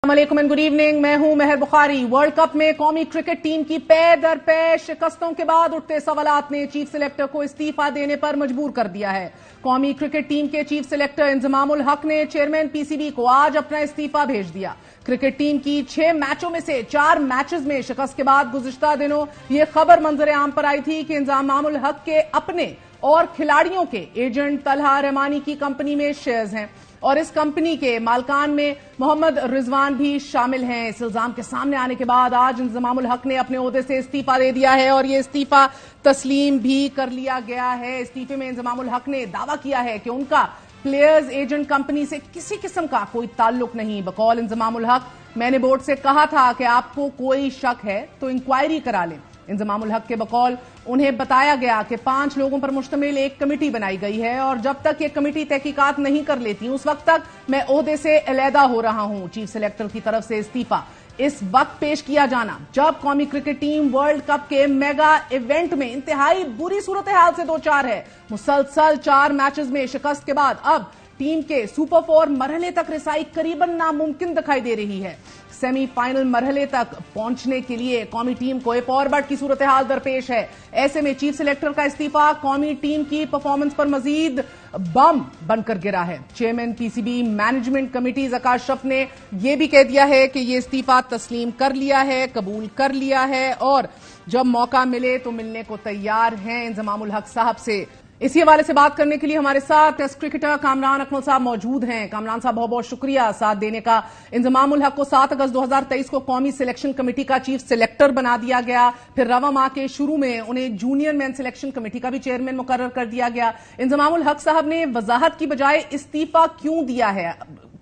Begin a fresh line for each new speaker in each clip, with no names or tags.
अस्सलामुअलैकुम and good evening. मैं हूं मेहर बुखारी। वर्ल्ड कप में कौमी क्रिकेट टीम की पै दर पै शिकस्तों के बाद उठते सवालात ने चीफ सिलेक्टर को इस्तीफा देने पर मजबूर कर दिया है। कौमी क्रिकेट टीम के चीफ सिलेक्टर इंजमामुल हक ने चेयरमैन पीसीबी को आज अपना इस्तीफा भेज दिया। क्रिकेट टीम की 6 मैचों में से 4 मैचेस में शिकस्त के बाद गुज़िश्ता दिनों ये खबर मंजर आम पर आई थी कि इंजमामुल हक के अपने और खिलाड़ियों के एजेंट तलहा रहमानी की कंपनी में शेयर्स हैं और इस कंपनी के मालकान में मोहम्मद रिजवान भी शामिल हैं। इस इल्जाम के सामने आने के बाद आज इंजमामुल हक ने अपने ओहदे से इस्तीफा दे दिया है और ये इस्तीफा तस्लीम भी कर लिया गया है। इस्तीफे में इंजमामुल हक ने दावा किया है कि उनका प्लेयर्स एजेंट कंपनी से किसी किस्म का कोई ताल्लुक नहीं। बकौल इंजमामुल हक, मैंने बोर्ड से कहा था कि आपको कोई शक है तो इंक्वायरी करा लें। इंजमामुल हक के बकौल उन्हें बताया गया कि 5 लोगों पर मुश्तमिल एक कमेटी बनाई गई है और जब तक ये कमेटी तहकीकात नहीं कर लेती उस वक्त तक मैं ओहदे से अलहदा हो रहा हूं। चीफ सिलेक्टर की तरफ से इस्तीफा इस वक्त पेश किया जाना जब कौमी क्रिकेट टीम वर्ल्ड कप के मेगा इवेंट में इंतहाई बुरी सूरत हाल से दो चार है। मुसलसल 4 मैचेस में शिकस्त के बाद अब टीम के सुपर 4 मरहले तक रिसाई करीबन नामुमकिन दिखाई दे रही है। सेमीफाइनल मरहले तक पहुंचने के लिए कौमी टीम को एक और बट की सूरत हाल दरपेश है। ऐसे में चीफ सिलेक्टर का इस्तीफा कौमी टीम की परफॉर्मेंस पर मजीद बम बनकर गिरा है। Chairman PCB management committee Ashraf ने यह भी कह दिया है कि यह इस्तीफा तस्लीम कर लिया है, कबूल कर लिया है और जब मौका मिले तो मिलने को तैयार हैं इंजमामुल हक साहब से। इसी हवाले से बात करने के लिए हमारे साथ टेस्ट क्रिकेटर कामरान अकमल साहब मौजूद हैं। कामरान साहब, बहुत बहुत शुक्रिया साथ देने का। इंजमामुल हक को 7 अगस्त 2023 को कौमी सिलेक्शन कमेटी का चीफ सिलेक्टर बना दिया गया। फिर रवा माह के शुरू में उन्हें जूनियर मैन सिलेक्शन कमेटी का भी चेयरमैन मुकर्रर कर दिया गया। इंजमामुल हक साहब ने वजाहत की बजाय इस्तीफा क्यों दिया है?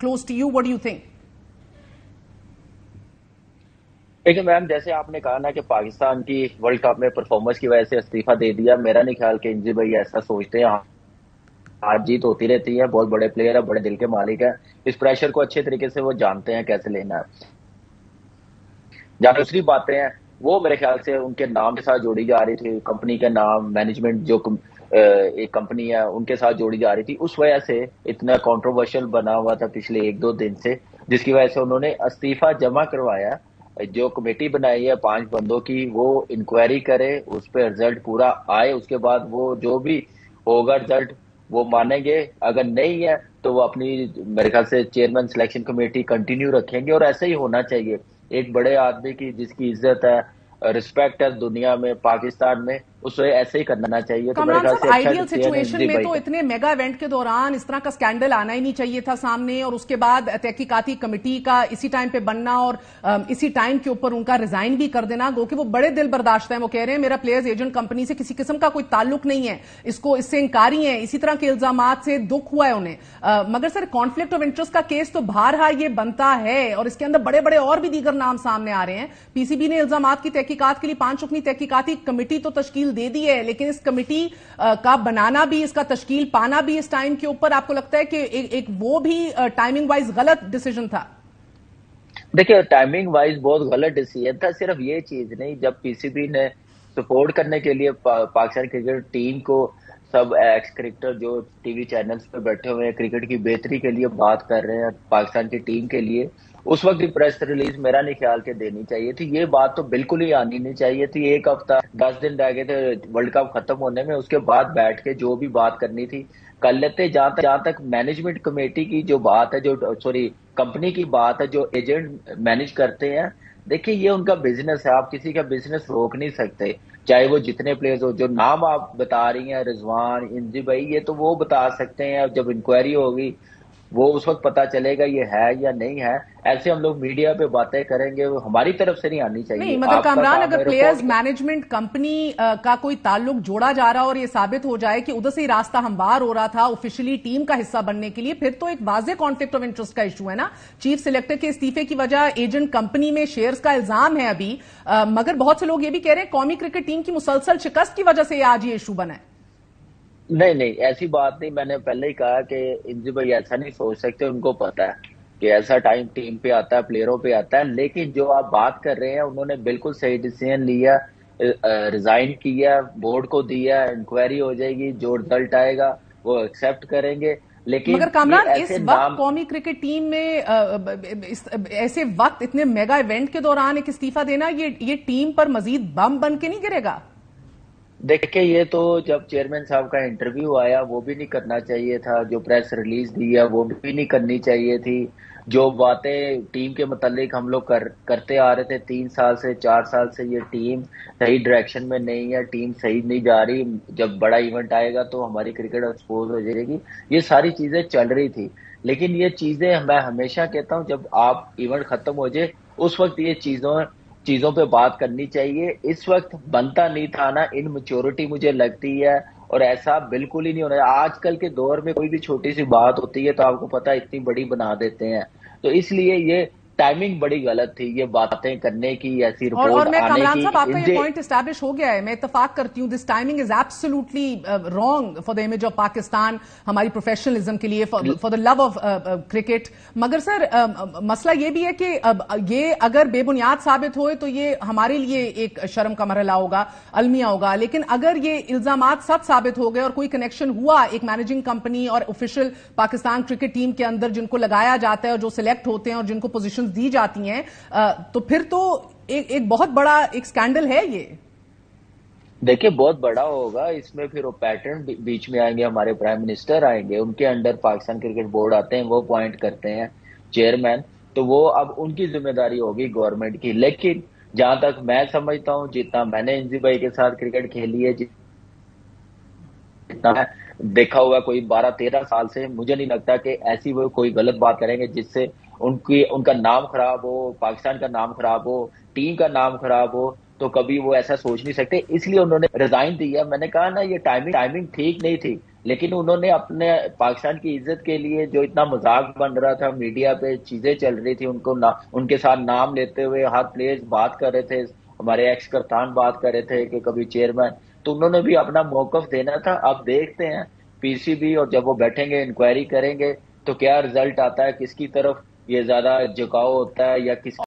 Close to you, what do you think?
देखिए मैम, जैसे आपने कहा ना कि पाकिस्तान की वर्ल्ड कप में परफॉर्मेंस की वजह से इस्तीफा दे दिया, मेरा नहीं ख्याल कि इंजी भाई ऐसा सोचते हैं। हार जीत होती रहती है, बहुत बड़े प्लेयर है, बड़े दिल के मालिक है, इस प्रेशर को अच्छे तरीके से वो जानते हैं कैसे लेना है। जहाँ दूसरी बातें हैं वो मेरे ख्याल से उनके नाम के साथ जोड़ी जा रही थी, कंपनी के नाम, मैनेजमेंट जो एक कंपनी है उनके साथ जोड़ी जा रही थी, उस वजह से इतना कंट्रोवर्शियल बना हुआ था पिछले 1-2 दिन से, जिसकी वजह से उन्होंने इस्तीफा जमा करवाया। जो कमेटी बनाई है 5 बंदों की, वो इंक्वायरी करे, उस पर रिजल्ट पूरा आए, उसके बाद वो जो भी होगा रिजल्ट वो मानेंगे। अगर नहीं है तो वो अपनी मेरे ख्याल से चेयरमैन सिलेक्शन कमेटी कंटिन्यू रखेंगे और ऐसा ही होना चाहिए। एक बड़े आदमी की जिसकी इज्जत है, रिस्पेक्ट है दुनिया में, पाकिस्तान में, उसे ऐसे ही करना चाहिए। तो मेरे ख्याल से
आइडियल सिचुएशन में तो इतने मेगा इवेंट के दौरान इस तरह का स्कैंडल आना ही नहीं चाहिए था सामने और उसके बाद तहकीकाती कमेटी का इसी टाइम पे बनना और इसी टाइम के ऊपर उनका रिजाइन भी कर देना। गो कि वो बड़े दिल बर्दाश्त है, वो कह रहे हैं मेरा प्लेयर्स एजेंट कंपनी से किसी किस्म का कोई ताल्लुक नहीं है, इससे इंकारी है, इसी तरह के इल्जामात से दुख हुआ है उन्हें। मगर सर, कॉन्फ्लिक्ट ऑफ इंटरेस्ट का केस तो बहरहा ये बनता है और इसके अंदर बड़े बड़े और भी दीगर नाम सामने आ रहे हैं। पीसीबी ने इल्जामात की तहकीकात के लिए 5 रुकनी तहकीकाती कमेटी तो तश्कील दे दी है, लेकिन इस कमेटी का बनाना भी, इसका तश्कील पाना भी इस टाइम के ऊपर आपको लगता है कि एक वो भी टाइमिंग वाइज गलत डिसीजन था?
देखिए, टाइमिंग वाइज बहुत गलत डिसीजन था। सिर्फ ये चीज नहीं, जब पीसीबी ने सपोर्ट करने के लिए पाकिस्तान क्रिकेट टीम को, सब एक्स क्रिकेटर जो टीवी चैनल्स पे बैठे हुए हैं, क्रिकेट की बेहतरी के लिए बात कर रहे हैं पाकिस्तान की टीम के लिए, उस वक्त की प्रेस रिलीज मेरा नहीं ख्याल के देनी चाहिए थी। ये बात तो बिल्कुल ही आनी नहीं चाहिए थी। 1 हफ्ता 10 दिन रह गए थे वर्ल्ड कप खत्म होने में, उसके बाद बैठ के जो भी बात करनी थी कर लेते। जहां तक मैनेजमेंट कमेटी की जो बात है, जो सॉरी कंपनी की बात है, जो एजेंट मैनेज करते हैं, देखिए ये उनका बिजनेस है, आप किसी का बिजनेस रोक नहीं सकते, चाहे वो जितने प्लेयर्स हो। जो नाम आप बता रही हैं, रिजवान, इंजी भाई, ये तो वो बता सकते हैं, जब इंक्वायरी होगी वो उस वक्त पता चलेगा ये है या नहीं है। ऐसे हम लोग मीडिया पे बातें करेंगे, वो हमारी तरफ से नहीं आनी चाहिए।
नहीं, मगर कामरान, अगर प्लेयर्स मैनेजमेंट कंपनी का कोई ताल्लुक जोड़ा जा रहा और ये साबित हो जाए कि उधर से ही रास्ता हमवार हो रहा था ऑफिशियली टीम का हिस्सा बनने के लिए, फिर तो एक वाज़ेह कॉन्फ्लिक्ट ऑफ इंटरेस्ट का इशू है ना। चीफ सिलेक्टर के इस्तीफे की वजह एजेंट कंपनी में शेयर्स का इल्जाम है अभी, मगर बहुत से लोग ये भी कह रहे हैं कौमी क्रिकेट टीम की मुसलसल शिकस्त की वजह से आज ये इशू बना है।
नहीं, ऐसी बात नहीं। मैंने पहले ही कहा कि इंजी भाई ऐसा नहीं सोच सकते, उनको पता है कि ऐसा टाइम टीम पे आता है, प्लेयरों पे आता है। लेकिन जो आप बात कर रहे हैं, उन्होंने बिल्कुल सही डिसीजन लिया, रिजाइन किया, बोर्ड को दिया, इंक्वायरी हो जाएगी, जो रिजल्ट आएगा वो एक्सेप्ट करेंगे। لیکن
مگر کامران اس وقت قومی کرکٹ ٹیم میں ایسے وقت اتنے میگا ایونٹ کے دوران ایک استعفیٰ دینا یہ ٹیم پر مزید بم بن کے نہیں گرے گا؟
دیکھیں یہ تو جب چیئرمین صاحب کا انٹرویو آیا وہ بھی نہیں کرنا چاہیے تھا، جو پریس ریلیز دی ہے وہ بھی نہیں کرنی چاہیے تھی، جو باتیں ٹیم کے متعلق ہم لوگ کرتے آ رہے تھے 3 سال سے 4 سال سے، یہ ٹیم صحیح ڈائریکشن میں نہیں ہے، ٹیم صحیح نہیں جا رہی، جب بڑا ایونٹ آئے گا تو ہماری کرکٹ ایکسپوز ہو جائے گی، یہ ساری چیزیں چل رہی تھی۔ لیکن یہ چیزیں میں ہمیشہ کہتا ہوں جب آپ ایونٹ ختم ہو جائے اس وقت یہ چیزوں پہ بات کرنی چاہیے، اس وقت بنتا نہیں تھا نا، ان میچورٹی مجھے لگتی ہے، اور ایسا بالکل ہی نہیں ہونا۔ آج کل کے دور میں کوئی بھی چھوٹی سی بات ہوتی ہے تو آپ کو پتا اتنی بڑی بنا دیتے ہیں، تو اس لیے یہ ٹائمنگ بڑی غلط تھی، یہ باتیں کرنے کی، ایسی
اور
رپورٹ
میں
آنے
کامران
کی۔
صاحب آپ کا یہ پوائنٹ اسٹیبلش ہو گیا ہے، میں اتفاق کرتی ہوں، this timing is absolutely wrong for the image of Pakistan, ہماری پروفیشنلزم کے لیے، for the love of cricket. مگر سر مسئلہ یہ بھی ہے کہ یہ اگر بے بنیاد ثابت ہوئے تو یہ ہمارے لیے ایک شرم کا مرحلہ ہوگا، المیہ ہوگا، لیکن اگر یہ الزامات سچ ثابت ہو گئے اور کوئی کنیکشن ہوا ایک مینیجنگ کمپنی اور آفیشیل پاکستان کرکٹ ٹیم کے اندر جن کو لگایا جاتا ہے اور جو سلیکٹ ہوتے ہیں اور جن کو پوزیشنز دی جاتی ہیں، تو پھر تو ایک بہت بڑا ایک سکینڈل ہے یہ۔
دیکھیں بہت بڑا ہوگا اس میں، پھر وہ پیٹرن بیچ میں آئیں گے، ہمارے پرائم منسٹر آئیں گے، ان کے انڈر پاکستان کرکٹ بورڈ آتے ہیں، وہ اپوائنٹ کرتے ہیں چیئرمین، تو وہ اب ان کی ذمہ داری ہوگی گورنمنٹ کی۔ لیکن جہاں تک میں سمجھتا ہوں، جتنا میں نے انزی بھائی کے ساتھ کرکٹ کھیلی ہے، جتنا دیکھا ہوا کوئی 12-13 سال سے، مجھے نہیں لگتا کہ ایسی وہ کوئی غلط بات کریں گے جس سے ان کا نام خراب ہو، پاکستان کا نام خراب ہو، ٹیم کا نام خراب ہو، تو کبھی وہ ایسا سوچ نہیں سکتے، اس لیے انہوں نے ریزائن دیا۔ میں نے کہا نا یہ ٹائمنگ ٹھیک نہیں تھی، لیکن انہوں نے اپنے پاکستان کی عزت کے لیے، جو اتنا مذاق بن رہا تھا، میڈیا پہ چیزیں چل رہی تھی، ان کے ساتھ نام لیتے ہوئے ہر پلیئر بات کر رہے تھے، ہمارے ایکس کپتان بات کر رہے تھے کہ کبھی چیئرمین، تو انہوں نے بھی اپنا موقف دینا تھا۔ اب دیکھتے ہیں پی سی بی، اور جب وہ بیٹھیں گے انکوائری کریں گے تو کیا رزلٹ آتا ہے، کس کی طرف یہ زیادہ جھکاؤ ہوتا ہے یا کس